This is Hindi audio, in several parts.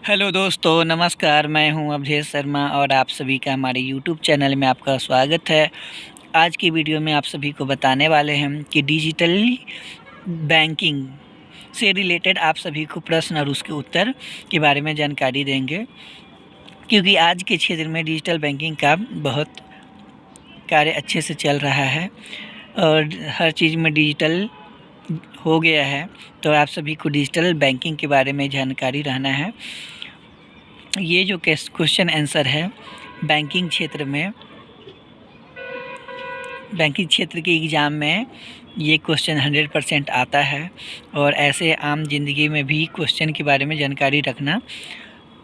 हेलो दोस्तों, नमस्कार। मैं हूं अवधेश शर्मा और आप सभी का हमारे यूट्यूब चैनल में आपका स्वागत है। आज की वीडियो में आप सभी को बताने वाले हैं कि डिजिटल बैंकिंग से रिलेटेड आप सभी को प्रश्न और उसके उत्तर के बारे में जानकारी देंगे, क्योंकि आज के क्षेत्र में डिजिटल बैंकिंग का बहुत कार्य अच्छे से चल रहा है और हर चीज़ में डिजिटल हो गया है। तो आप सभी को डिजिटल बैंकिंग के बारे में जानकारी रहना है। ये जो क्वेश्चन आंसर है बैंकिंग क्षेत्र के एग्ज़ाम में ये क्वेश्चन 100% आता है और ऐसे आम ज़िंदगी में भी क्वेश्चन के बारे में जानकारी रखना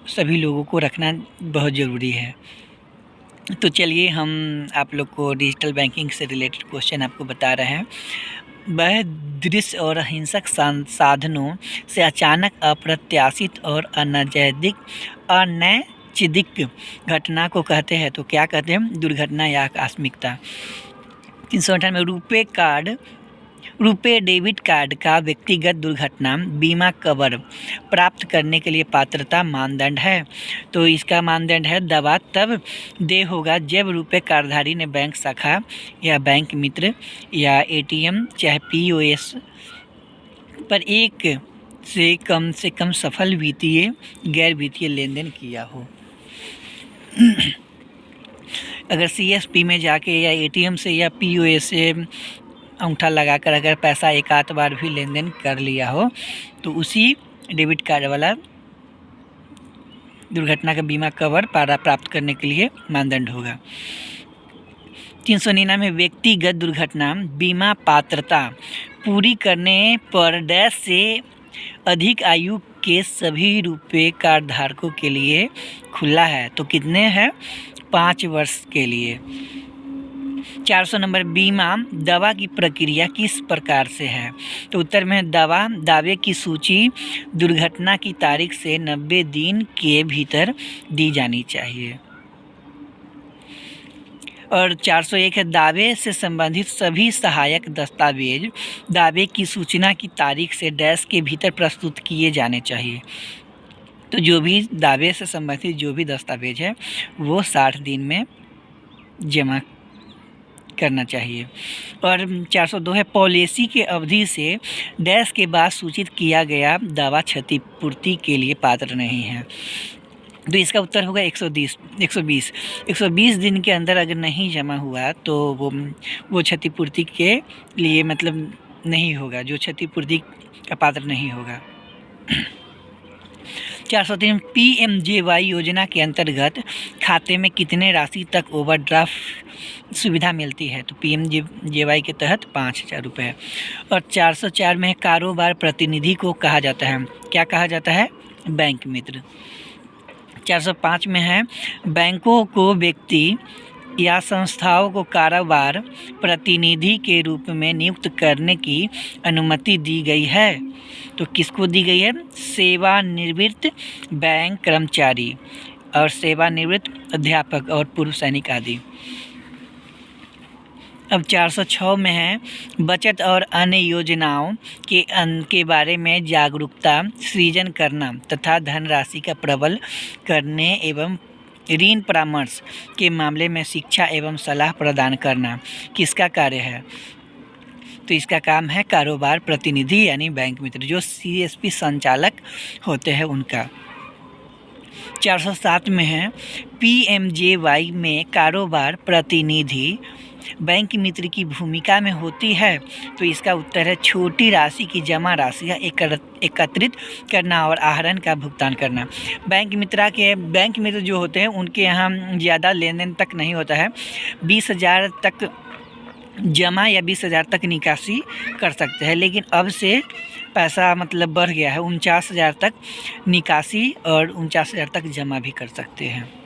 सभी लोगों को रखना बहुत ज़रूरी है। तो चलिए हम आप लोग को डिजिटल बैंकिंग से रिलेटेड क्वेश्चन आपको बता रहे हैं। वह दृश्य और हिंसक साधनों से अचानक अप्रत्याशित और अनैच्छिक घटना को कहते हैं। तो क्या कहते हैं? दुर्घटना या आकस्मिकता। 398 रुपए डेबिट कार्ड का व्यक्तिगत दुर्घटना बीमा कवर प्राप्त करने के लिए पात्रता मानदंड है। तो इसका मानदंड है दवा तब दे होगा जब रुपए कार्डधारी ने बैंक शाखा या बैंक मित्र या एटीएम चाहे पीओएस पर एक से कम सफल वित्तीय गैर वित्तीय लेन देन किया हो। अगर सीएसपी में जाके या एटीएम से या पीओएस से अंगूठा लगाकर अगर पैसा एक आध बार भी लेन देन कर लिया हो तो उसी डेबिट कार्ड वाला दुर्घटना का बीमा कवर प्राप्त करने के लिए मानदंड होगा। 399 व्यक्तिगत दुर्घटना बीमा पात्रता पूरी करने पर डैश से अधिक आयु के सभी रुपए कार्ड धारकों के लिए खुला है। तो कितने हैं? 5 वर्ष के लिए। 400 नंबर बीमा दावा की प्रक्रिया किस प्रकार से है? तो उत्तर में दावे की सूची दुर्घटना की तारीख से 90 दिन के भीतर दी जानी चाहिए। और 401 है दावे से संबंधित सभी सहायक दस्तावेज दावे की सूचना की तारीख से डैश के भीतर प्रस्तुत किए जाने चाहिए। तो जो भी दावे से संबंधित जो भी दस्तावेज है वो 60 दिन में जमा करना चाहिए। और 402 है पॉलिसी के अवधि से डैश के बाद सूचित किया गया दावा क्षतिपूर्ति के लिए पात्र नहीं है। तो इसका उत्तर होगा 120 दिन के अंदर अगर नहीं जमा हुआ तो वो क्षतिपूर्ति के लिए मतलब नहीं होगा, जो क्षतिपूर्ति का पात्र नहीं होगा। 403 पीएमजेवाई योजना के अंतर्गत खाते में कितने राशि तक ओवरड्राफ्ट सुविधा मिलती है? तो पीएमजेवाई के तहत 5,000 रुपये। और 404 में कारोबार प्रतिनिधि को कहा जाता है, क्या कहा जाता है? बैंक मित्र। 405 में है बैंकों को व्यक्ति या संस्थाओं को कारोबार प्रतिनिधि के रूप में नियुक्त करने की अनुमति दी गई है। तो किसको दी गई है? सेवानिवृत्त बैंक कर्मचारी और सेवानिवृत्त अध्यापक और पूर्व सैनिक आदि। अब 406 में है बचत और अन्य योजनाओं के बारे में जागरूकता सृजन करना तथा धनराशि का प्रबल करने एवं ऋण परामर्श के मामले में शिक्षा एवं सलाह प्रदान करना किसका कार्य है? तो इसका काम है कारोबार प्रतिनिधि यानी बैंक मित्र, जो सीएसपी संचालक होते हैं उनका। 407 में है पीएमजेवाई में कारोबार प्रतिनिधि बैंक मित्र की भूमिका में होती है। तो इसका उत्तर है छोटी राशि की जमा राशि एकत्रित करना और आहरण का भुगतान करना। बैंक मित्र जो होते हैं उनके यहाँ ज़्यादा लेन देन तक नहीं होता है। 20,000 तक जमा या 20,000 तक निकासी कर सकते हैं, लेकिन अब से पैसा मतलब बढ़ गया है, 49,000 तक निकासी और 49,000 तक जमा भी कर सकते हैं।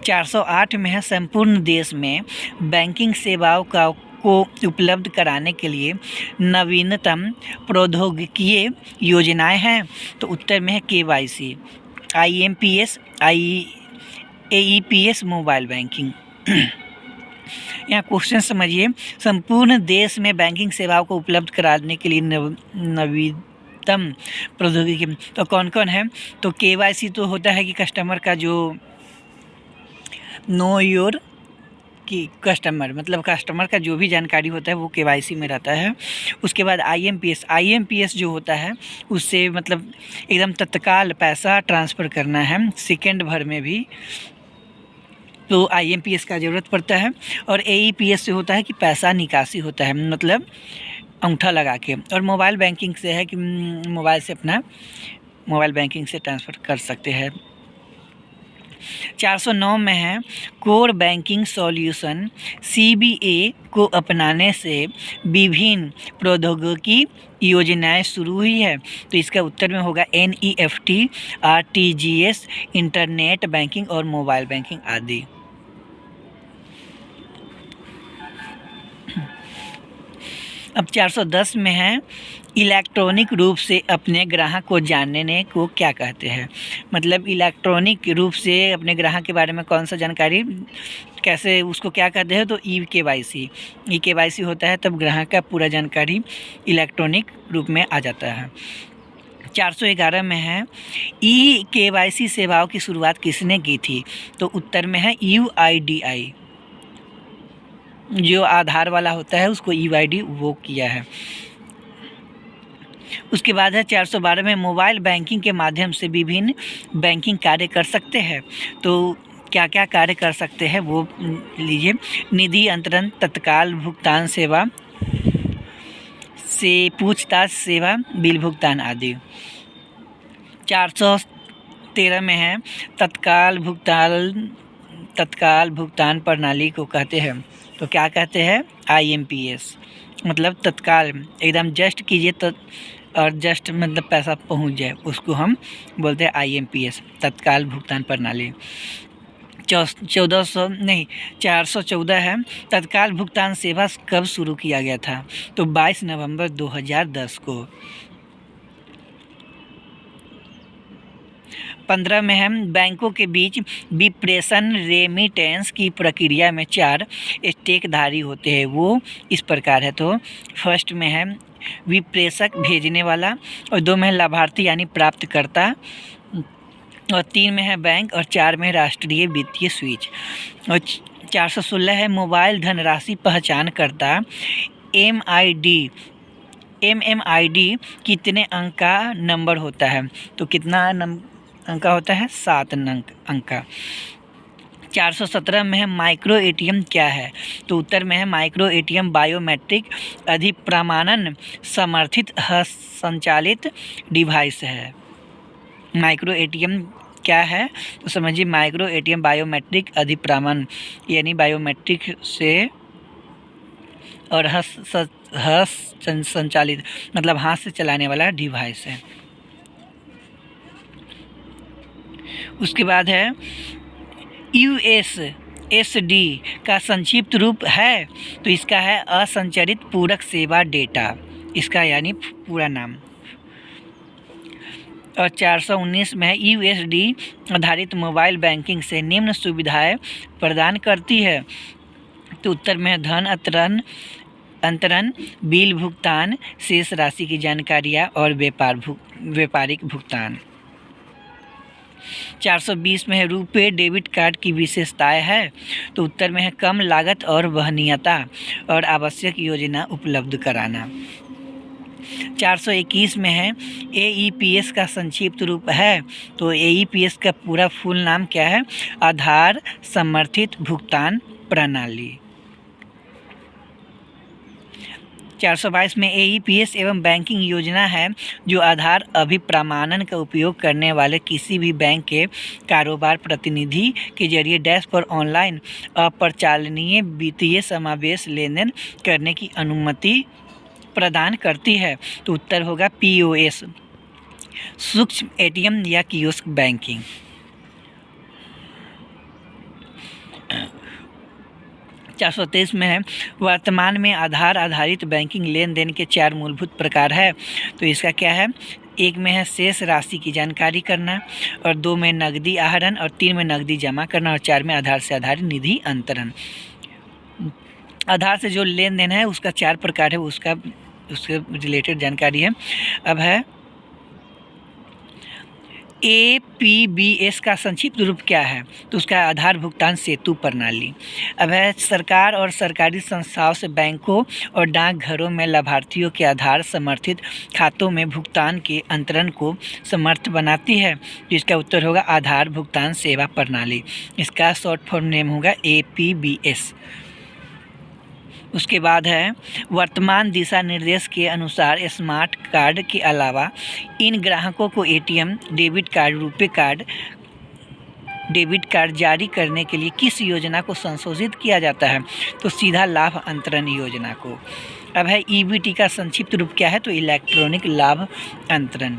408 में है संपूर्ण देश में बैंकिंग सेवाओं को उपलब्ध कराने के लिए नवीनतम प्रौद्योगिकीय योजनाएं हैं। तो उत्तर में है KYC, IMPS, AEPS, mobile banking. यहाँ क्वेश्चन समझिए, संपूर्ण देश में बैंकिंग सेवाओं को उपलब्ध कराने के लिए नवीनतम प्रौद्योगिकी। तो कौन कौन है? तो KYC तो होता है कि कस्टमर का जो नो योर कि कस्टमर, मतलब कस्टमर का जो भी जानकारी होता है वो KYC में रहता है। उसके बाद IMPS जो होता है उससे मतलब एकदम तत्काल पैसा ट्रांसफ़र करना है सेकेंड भर में भी, तो IMPS का ज़रूरत पड़ता है। और AEPS से होता है कि पैसा निकासी होता है, मतलब अंगूठा लगा के। और मोबाइल बैंकिंग से है कि मोबाइल से अपना मोबाइल बैंकिंग से ट्रांसफ़र कर सकते हैं। 409 में है कोर बैंकिंग सॉल्यूशन CBA को अपनाने से विभिन्न प्रौद्योगिकी योजनाएं शुरू हुई है। तो इसका उत्तर में होगा NEFT, RTGS, इंटरनेट बैंकिंग और मोबाइल बैंकिंग आदि। अब 410 में है इलेक्ट्रॉनिक रूप से अपने ग्राहक को जानने को क्या कहते हैं। मतलब इलेक्ट्रॉनिक रूप से अपने ग्राहक के बारे में कौन सा जानकारी कैसे उसको क्या कहते हैं? तो E KYC होता है, तब ग्राहक का पूरा जानकारी इलेक्ट्रॉनिक रूप में आ जाता है। 411 में है EKYC सेवाओं की शुरुआत किसने की थी? तो उत्तर में है UIDI, जो आधार वाला होता है उसको UID वो किया है। उसके बाद है 412 में मोबाइल बैंकिंग के माध्यम से विभिन्न बैंकिंग कार्य कर सकते हैं। तो क्या क्या कार्य कर सकते हैं वो लीजिए। निधि अंतरण, तत्काल भुगतान सेवा से पूछताछ सेवा, बिल भुगतान आदि। 413 में है तत्काल भुगतान प्रणाली को कहते हैं। तो क्या कहते हैं? IMPS, मतलब तत्काल एकदम जस्ट कीजिए तो और जस्ट मतलब पैसा पहुंच जाए, उसको हम बोलते हैं IMPS, तत्काल भुगतान प्रणाली। 414 है तत्काल भुगतान सेवा कब शुरू किया गया था? तो 22 नवंबर 2010 को। 15 में हम बैंकों के बीच विप्रेषण रेमिटेंस की प्रक्रिया में 4 स्टेकधारी होते हैं, वो इस प्रकार है। तो फर्स्ट में है विप्रेषक भेजने वाला, और 2 में है लाभार्थी यानी प्राप्तकर्ता, और 3 में है बैंक, और 4 में है राष्ट्रीय वित्तीय स्विच। और 416 है मोबाइल धनराशि पहचानकर्ता MMID कितने अंक का नंबर होता है? तो कितना अंक का होता है? 7 अंक का। 417 में है माइक्रो ATM क्या है? तो उत्तर में है माइक्रो ATM बायोमेट्रिक अधिप्रमाणन समर्थित हस्तसंचालित डिवाइस है। माइक्रो ATM क्या है? तो समझिए माइक्रो ATM बायोमेट्रिक अधिप्रमाणन यानी बायोमेट्रिक से और हस्त संचालित मतलब हाथ से चलाने वाला डिवाइस है। उसके बाद है USSD का संक्षिप्त रूप है? तो इसका है असंचरित पूरक सेवा डेटा, इसका यानी पूरा नाम। और 419 में है USD आधारित मोबाइल बैंकिंग से निम्न सुविधाएं प्रदान करती है। तो उत्तर में है धन अंतरण, बिल भुगतान, शेष राशि की जानकारियाँ और व्यापारिक भुगतान। 420 में है रुपे डेबिट कार्ड की विशेषताएं है? तो उत्तर में है कम लागत और वहनीयता और आवश्यक योजना उपलब्ध कराना। 421 में है AEPS का संक्षिप्त रूप है? तो AEPS का पूरा फुल नाम क्या है? आधार समर्थित भुगतान प्रणाली। 422 में AEPS एवं बैंकिंग योजना है जो आधार अभिप्रमाणन का उपयोग करने वाले किसी भी बैंक के कारोबार प्रतिनिधि के जरिए डैश पर ऑनलाइन अप्रचालनीय वित्तीय समावेश लेन देन करने की अनुमति प्रदान करती है। तो उत्तर होगा POS, सूक्ष्म ATM या कियोस्क बैंकिंग। 423 में है वर्तमान में आधार आधारित बैंकिंग लेन देन के 4 मूलभूत प्रकार है। तो इसका क्या है? 1 में है शेष राशि की जानकारी करना, और 2 में नकदी आहरण, और 3 में नकदी जमा करना, और 4 में आधार से आधारित निधि अंतरण। आधार से जो लेन देन है उसका 4 प्रकार है, उसके रिलेटेड जानकारी है। अब है APBS का संक्षिप्त रूप क्या है? तो उसका आधार भुगतान सेतु प्रणाली। अब है सरकार और सरकारी संस्थाओं से बैंकों और डाकघरों में लाभार्थियों के आधार समर्थित खातों में भुगतान के अंतरण को समर्थ बनाती है। जिसका उत्तर होगा आधार भुगतान सेवा प्रणाली। इसका शॉर्ट फॉर्म नेम होगा APBS। उसके बाद है वर्तमान दिशा निर्देश के अनुसार स्मार्ट कार्ड के अलावा इन ग्राहकों को ATM, debit card, RuPay card, debit card जारी करने के लिए किस योजना को संशोधित किया जाता है? तो सीधा लाभ अंतरण योजना को। अब है EBT का संक्षिप्त रूप क्या है? तो इलेक्ट्रॉनिक लाभ अंतरण।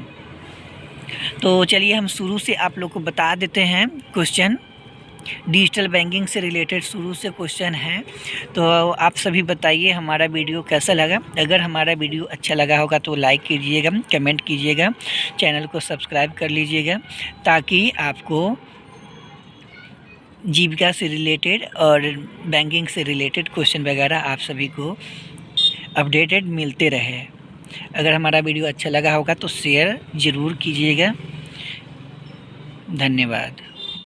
तो चलिए हम शुरू से आप लोग को बता देते हैं क्वेश्चन। डिजिटल बैंकिंग से रिलेटेड शुरू से क्वेश्चन हैं, तो आप सभी बताइए हमारा वीडियो कैसा लगा। अगर हमारा वीडियो अच्छा लगा होगा तो लाइक कीजिएगा, कमेंट कीजिएगा, चैनल को सब्सक्राइब कर लीजिएगा, ताकि आपको जीविका से रिलेटेड और बैंकिंग से रिलेटेड क्वेश्चन वगैरह आप सभी को अपडेटेड मिलते रहे। अगर हमारा वीडियो अच्छा लगा होगा तो शेयर ज़रूर कीजिएगा। धन्यवाद।